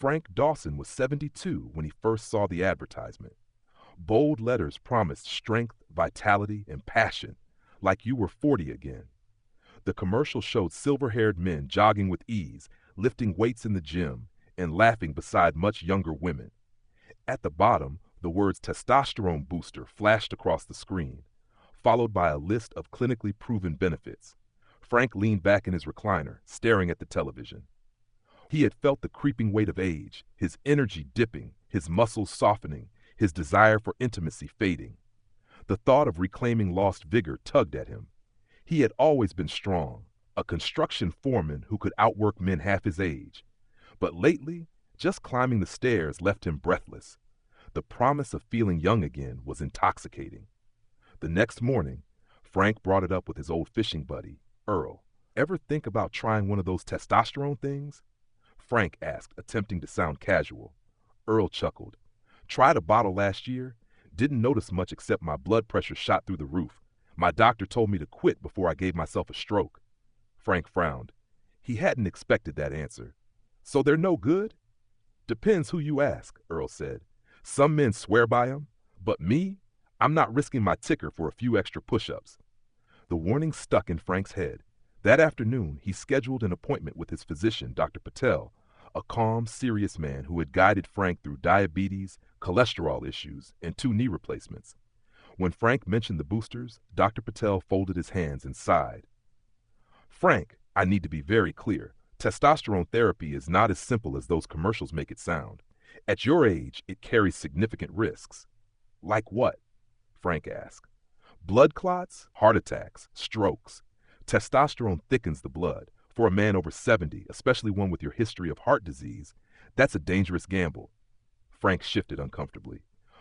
Frank Dawson was 72 when he first saw the advertisement. Bold letters promised strength, vitality, and passion, like you were 40 again. The commercial showed silver-haired men jogging with ease, lifting weights in the gym, and laughing beside much younger women. At the bottom, the words testosterone booster flashed across the screen, followed by a list of clinically proven benefits. Frank leaned back in his recliner, staring at the television. He had felt the creeping weight of age, his energy dipping, his muscles softening, his desire for intimacy fading. The thought of reclaiming lost vigor tugged at him. He had always been strong, a construction foreman who could outwork men half his age. But lately, just climbing the stairs left him breathless. The promise of feeling young again was intoxicating. The next morning, Frank brought it up with his old fishing buddy, Earl. Ever think about trying one of those testosterone things? Frank asked, attempting to sound casual. Earl chuckled. Tried a bottle last year. Didn't notice much except my blood pressure shot through the roof. My doctor told me to quit before I gave myself a stroke. Frank frowned. He hadn't expected that answer. So they're no good? Depends who you ask, Earl said. Some men swear by them, but me, I'm not risking my ticker for a few extra push-ups. The warning stuck in Frank's head. That afternoon, he scheduled an appointment with his physician, Dr. Patel, a calm, serious man who had guided Frank through diabetes, cholesterol issues, and 2 knee replacements. When Frank mentioned the boosters, Dr. Patel folded his hands and sighed. Frank, I need to be very clear. Testosterone therapy is not as simple as those commercials make it sound. At your age, it carries significant risks. Like what? Frank asked. Blood clots, heart attacks, strokes. Testosterone thickens the blood. For a man over 70, especially one with your history of heart disease, that's a dangerous gamble. Frank shifted uncomfortably.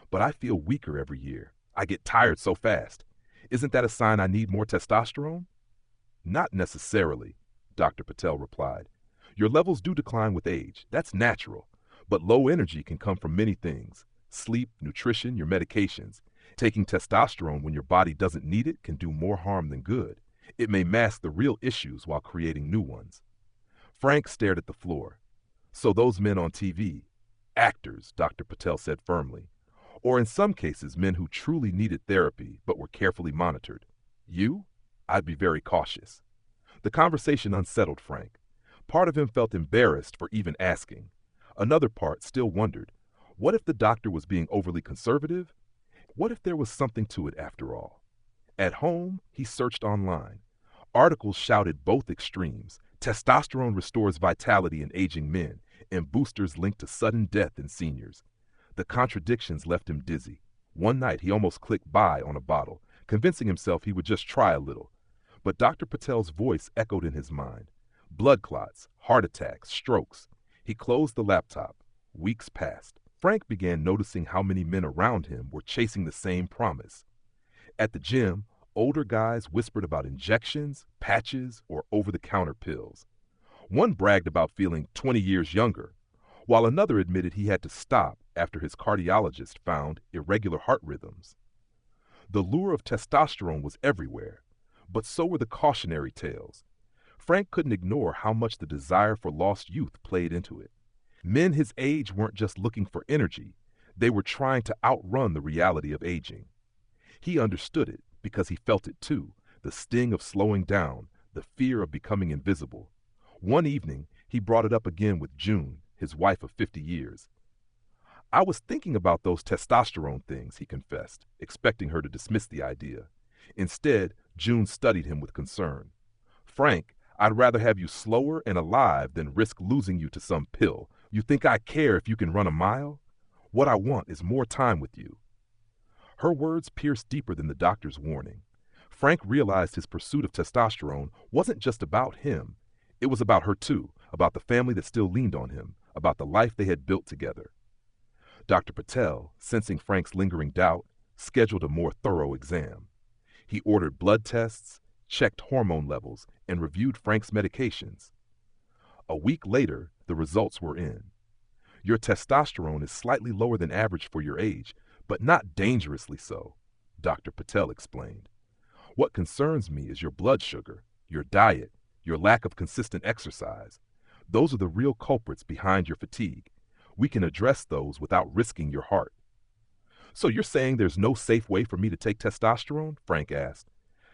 But I feel weaker every year. I get tired so fast. Isn't that a sign I need more testosterone? Not necessarily, Dr. Patel replied. Your levels do decline with age. That's natural. But low energy can come from many things. Sleep, nutrition, your medications. Taking testosterone when your body doesn't need it can do more harm than good. It may mask the real issues while creating new ones. Frank stared at the floor. So those men on TV, actors, Dr. Patel said firmly, or in some cases men who truly needed therapy but were carefully monitored. You? I'd be very cautious. The conversation unsettled Frank. Part of him felt embarrassed for even asking. Another part still wondered, what if the doctor was being overly conservative? What if there was something to it after all? At home, he searched online. Articles shouted both extremes. Testosterone restores vitality in aging men, and boosters linked to sudden death in seniors. The contradictions left him dizzy. One night, he almost clicked buy on a bottle, convincing himself he would just try a little. But Dr. Patel's voice echoed in his mind. Blood clots, heart attacks, strokes. He closed the laptop. Weeks passed. Frank began noticing how many men around him were chasing the same promise. At the gym, older guys whispered about injections, patches, or over-the-counter pills. One bragged about feeling 20 years younger, while another admitted he had to stop after his cardiologist found irregular heart rhythms. The lure of testosterone was everywhere, but so were the cautionary tales. Frank couldn't ignore how much the desire for lost youth played into it. Men his age weren't just looking for energy, they were trying to outrun the reality of aging. He understood it because he felt it too, the sting of slowing down, the fear of becoming invisible. One evening, he brought it up again with June, his wife of 50 years. I was thinking about those testosterone things, he confessed, expecting her to dismiss the idea. Instead, June studied him with concern. Frank, I'd rather have you slower and alive than risk losing you to some pill. You think I care if you can run a mile? What I want is more time with you. Her words pierced deeper than the doctor's warning. Frank realized his pursuit of testosterone wasn't just about him. It was about her too, about the family that still leaned on him, about the life they had built together. Dr. Patel, sensing Frank's lingering doubt, scheduled a more thorough exam. He ordered blood tests, checked hormone levels, and reviewed Frank's medications. A week later, the results were in. Your testosterone is slightly lower than average for your age, but not dangerously so, Dr. Patel explained. What concerns me is your blood sugar, your diet, your lack of consistent exercise. Those are the real culprits behind your fatigue. We can address those without risking your heart. So you're saying there's no safe way for me to take testosterone? Frank asked.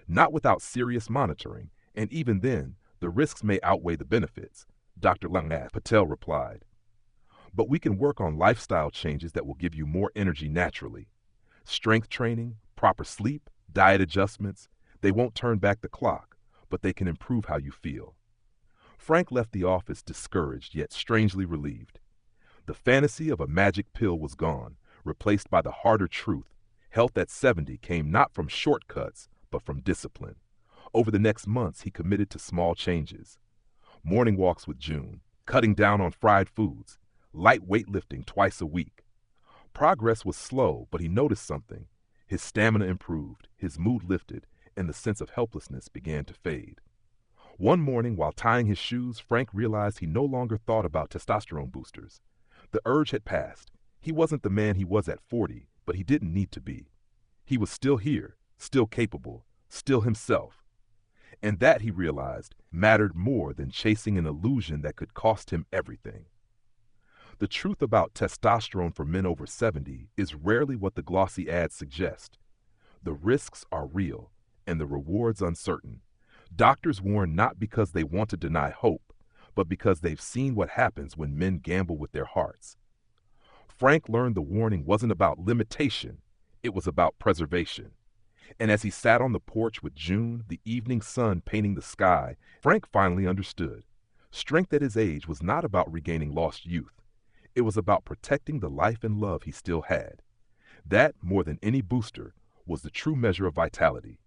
Not without serious monitoring, and even then, the risks may outweigh the benefits, Dr. Langat Patel replied. But we can work on lifestyle changes that will give you more energy naturally. Strength training, proper sleep, diet adjustments, they won't turn back the clock, but they can improve how you feel. Frank left the office discouraged yet strangely relieved. The fantasy of a magic pill was gone, replaced by the harder truth. Health at 70 came not from shortcuts, but from discipline. Over the next months, he committed to small changes. Morning walks with June, cutting down on fried foods, light weightlifting twice a week. Progress was slow, but he noticed something. His stamina improved, his mood lifted, and the sense of helplessness began to fade. One morning, while tying his shoes, Frank realized he no longer thought about testosterone boosters. The urge had passed. He wasn't the man he was at 40, but he didn't need to be. He was still here, still capable, still himself. And that, he realized, mattered more than chasing an illusion that could cost him everything. The truth about testosterone for men over 70 is rarely what the glossy ads suggest. The risks are real, and the rewards uncertain. Doctors warn not because they want to deny hope, but because they've seen what happens when men gamble with their hearts. Frank learned the warning wasn't about limitation, it was about preservation. And as he sat on the porch with June, the evening sun painting the sky, Frank finally understood. Strength at his age was not about regaining lost youth. It was about protecting the life and love he still had. That, more than any booster, was the true measure of vitality.